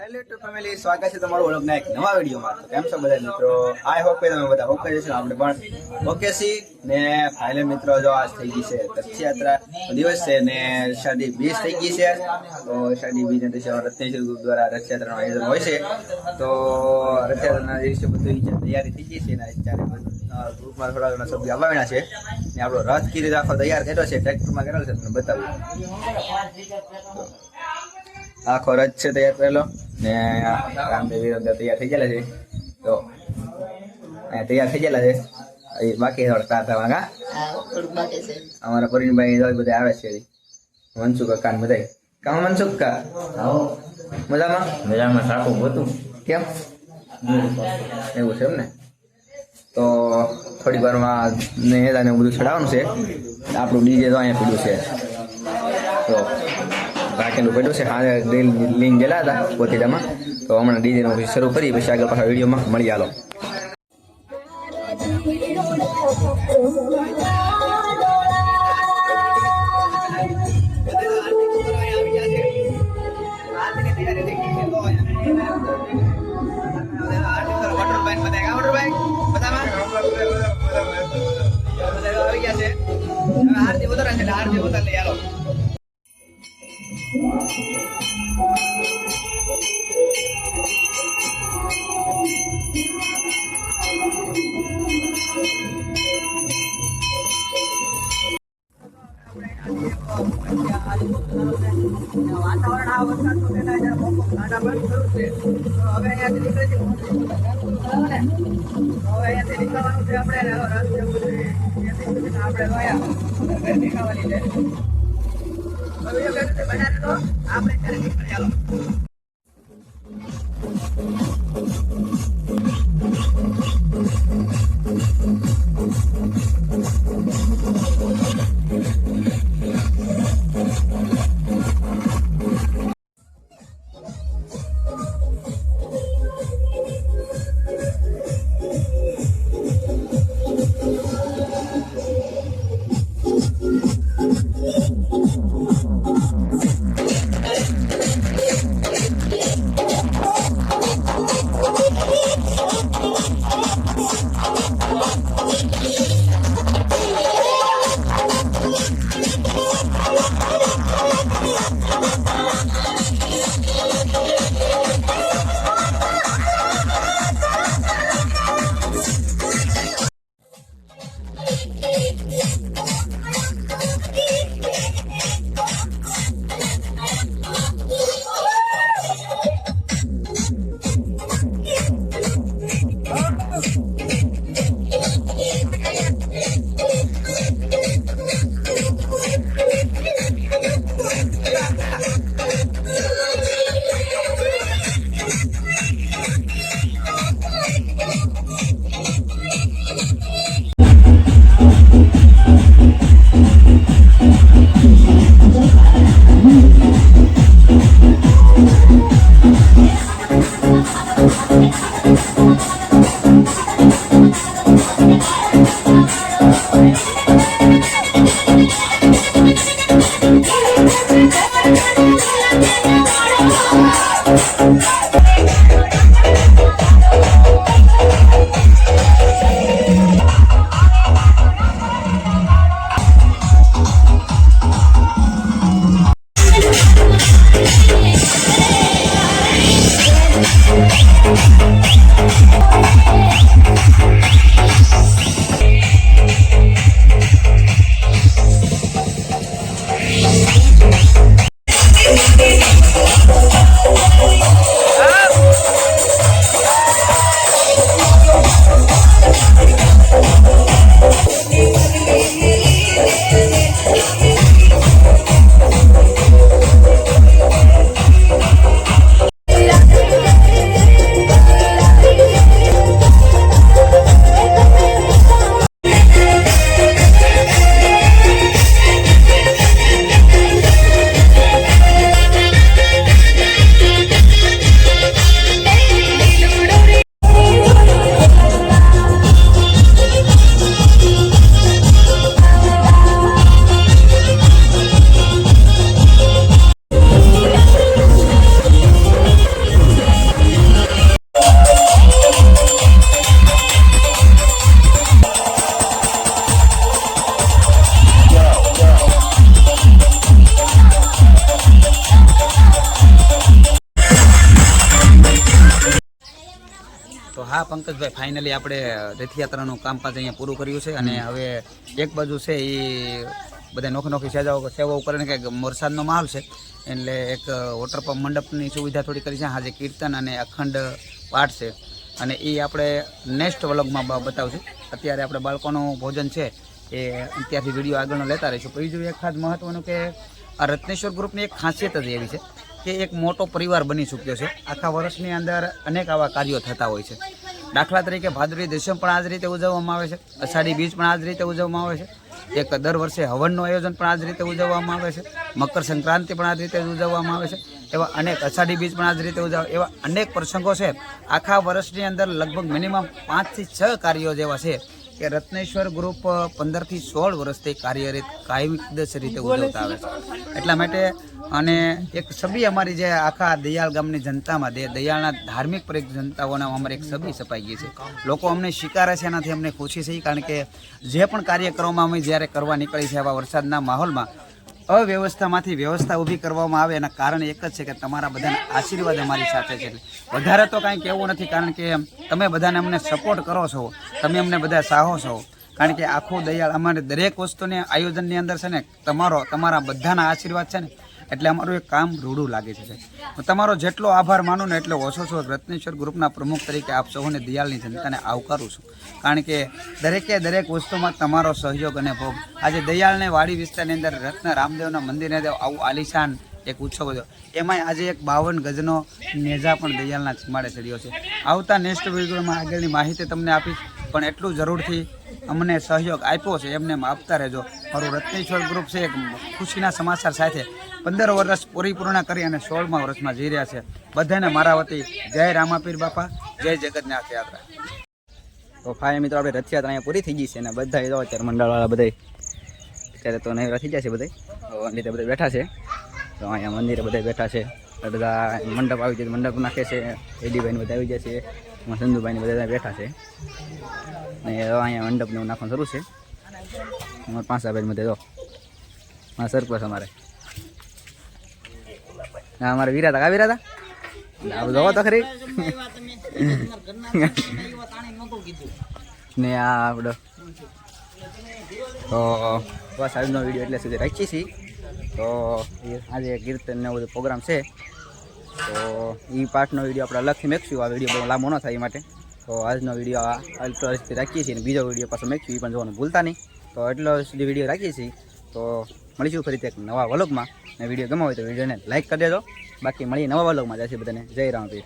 Hello two family, સ્વાગત છે તમારું વ્લોગના એક નવા વિડીયોમાં. તો કેમ છો બધા મિત્રો? આઈ હોપ કે તમે બધા ઓકે જશો. આપણે પણ ઓકે છીએ ને ફાઇનલ મિત્રો જો આજ થઈ ગઈ છે રથયાત્રા દિવસ છે ને શાદી બીજ થઈ ગઈ છે. તો શાદી બીજ દિવસે રત્નેશ્વર ગ્રુપ દ્વારા રથયાત્રાનું આયોજન હોય છે. તો રથયાત્રાના દિવસે બધી તૈયારી થઈ ગઈ છે ને અત્યારે ગ્રુપમાં થોડા ઘણા સભ્યો આવવાના છે ને આપણો રથ કીધી રીતે આખો તૈયાર કર્યો છે, ટ્રેક્ટરમાં કરેલો છે, તમને બતાવું. આખો રથ છે તૈયાર કરેલો ને રામદેવ તૈયાર થઈ ગયેલા છે. તો તૈયાર થઈ ગયેલા છે, બાકી થોડા થવાના અમારા પરિણભાઈ બધા આવે છે. મનસુખ કાન બધા કામ મનસુખ કા મજામાં મજામાં સાકું હતું કેમ એવું છે એમ ને? તો થોડી વારમાં નેદાને બધું ચડાવવાનું છે. આપણું ડીજે તો અહીંયા પીડ્યું છે. તો રાખેલું પડ્યું છે. હા ડ્રીલ લઈને ગયેલા હતા પોતીડામાં. તો હમણાં ડીજેનું શરૂ કરી પછી આગળ પાછા વિડીયોમાં મળી આલો. આરતી ઉતરે છે, આરતી ઉતર લઈ આલો. વાતાવરણ આ વરસાદ હવે અહીંયાથી નીકળે છે. હવે અહીંયાથી નીકળવાનું છે. આપણે આપણે દેખાવાની છે. આપણે ત્યારે નીકળી ચાલો. હા પંકજભાઈ, ફાઇનલી આપણે રથયાત્રાનું કામકાજ અહીંયા પૂરું કર્યું છે અને હવે એક બાજુ છે એ બધા નોખી સેવાઓ કરીને કે વરસાદનો માહોલ છે એટલે એક વોટર પંપ મંડપની સુવિધા થોડી કરી છે. આજે કીર્તન અને અખંડ પાઠ છે અને એ આપણે નેક્સ્ટ વ્લોગમાં બતાવશું. અત્યારે આપણે બાળકોનું ભોજન છે એ અત્યારથી વિડીયો આગળનો લેતા રહીશું. બીજું એક ખાસ મહત્વનું કે આ રત્નેશ્વર ગ્રુપની એક ખાસિયત જ એવી છે કે એક મોટો પરિવાર બની ચૂક્યો છે. આખા વર્ષની અંદર અનેક આવા કાર્યો થતા હોય છે. દાખલા તરીકે ભાદરવી દશમ પણ આ જ રીતે ઉજવવામાં આવે છે, અષાઢી બીજ પણ આ જ રીતે ઉજવવામાં આવે છે, એક દર વર્ષે હવનનું આયોજન પણ આ જ રીતે ઉજવવામાં આવે છે, મકર સંક્રાંતિ પણ આ જ રીતે ઉજવવામાં આવે છે, એવા અનેક અષાઢી બીજ પણ આ જ રીતે એવા અનેક પ્રસંગો છે. આખા વર્ષની અંદર લગભગ મિનિમમ 5 થી 6 કાર્યો જેવા છે કે રત્નેશ્વર ગ્રુપ 15 થી 16 વર્ષથી કાર્યરત કાયમી રીતે ઉજવતા આવે છે. એટલા માટે અને એક છબી અમારી જે આખા દયાળ ગામની જનતામાં દયાળના ધાર્મિક પરિક જનતાઓને અમારી એક છબી છપાઈ ગઈ છે. લોકો અમને સ્વીકારે છે, એનાથી અમને ખુશી છે. કારણ કે જે પણ કાર્ય કરવામાં અમે જ્યારે કરવા નીકળી છે આવા વરસાદના માહોલમાં અવ્યવસ્થામાંથી વ્યવસ્થા ઊભી કરવામાં આવે એના કારણ એક જ છે કે તમારા બધાના આશીર્વાદ અમારી સાથે છે. વધારે તો કાંઈ કહેવું નથી, કારણ કે તમે બધાને અમને સપોર્ટ કરો છો, તમે અમને બધા ચાહો છો. કારણ કે આખું દયાળ અમારે દરેક વસ્તુને આયોજનની અંદર છે ને તમારા બધાના આશીર્વાદ છે ને એટલે અમારું એક કામ રૂડું લાગે છે. તમારો જેટલો આભાર માનું ને એટલો ઓછો છો. રત્નેશ્વર ગ્રુપના પ્રમુખ તરીકે આપ સૌને દયાળની જનતાને આવકારું છું. કારણ કે દરેક વસ્તુમાં તમારો સહયોગ અને ભોગ. આજે દયાળને વાડી વિસ્તારની અંદર રત્ન રામદેવના મંદિરને આવું આલિશાન એક ઉત્સવ હતો, એમાંય આજે એક 52 ગજનો નેજા પણ દયાળના ચીમાડે ચડ્યો છે. આવતા નેક્સ્ટ વિડીયોમાં આગળની માહિતી તમને આપીશ, પણ એટલું જરૂરથી અમને સહયોગ આપ્યો છે એમને આપતા રહેજો. મારું રત્નેશ્વર ગ્રુપ છે એક ખુશીના સમાચાર સાથે 15 વર્ષ પરિપૂર્ણ કરી અને 16મા વર્ષમાં જઈ રહ્યા છે. બધાને મારા વતી જય રામાપીર બાપા, જય જગન્નાથ યાત્રા. તો ફાઇનલ મિત્રો આપણે રથયાત્રા અહીંયા પૂરી થઈ ગઈ છે અને બધા જો અત્યારે મંડળવાળા બધા અત્યારે તો નવરા થઈ ગયા છે. બધા લીધે બધા બેઠા છે. તો અહીંયા મંદિરે બધા બેઠા છે. બધા મંડપ આવી જાય, મંડપ નાખે છે. એડીભાઈને બધા આવી જાય છે, સંધુભાઈને બધા બેઠા છે. અને અહીંયા મંડપને એવું નાખવાનું શરૂ છે. અમારે 5 ભાઈ બધા જો સરપંચ અમારે અમારે વીરાતા આપણે જોવો તો ખરી ને આ આપણો તો બસ આજનો વિડીયો એટલે સુધી રાખીએ છીએ. તો આજે કીર્તન ને બધો પ્રોગ્રામ છે તો એ પાર્ટનો વિડીયો આપણે અલગથી મેકશું. આ વિડીયો બહુ લાંબો ન થાય એ માટે તો આજનો વિડીયો એટલો સુધી રાખીએ છીએ. બીજો વિડીયો પાછો મેકશું, એ પણ જોવાનું ભૂલતા નહીં. તો એટલો સુધી વિડીયો રાખીએ છીએ. તો મળીશું ફરીથી એક નવા વ્લોગમાં. ને વિડીયો ગમ્યો હોય તો વિડીયોને લાઈક કરી દેજો. બાકી મળીએ નવા વ્લોગમાં. જય શ્રી બધાને, જય રામપીર.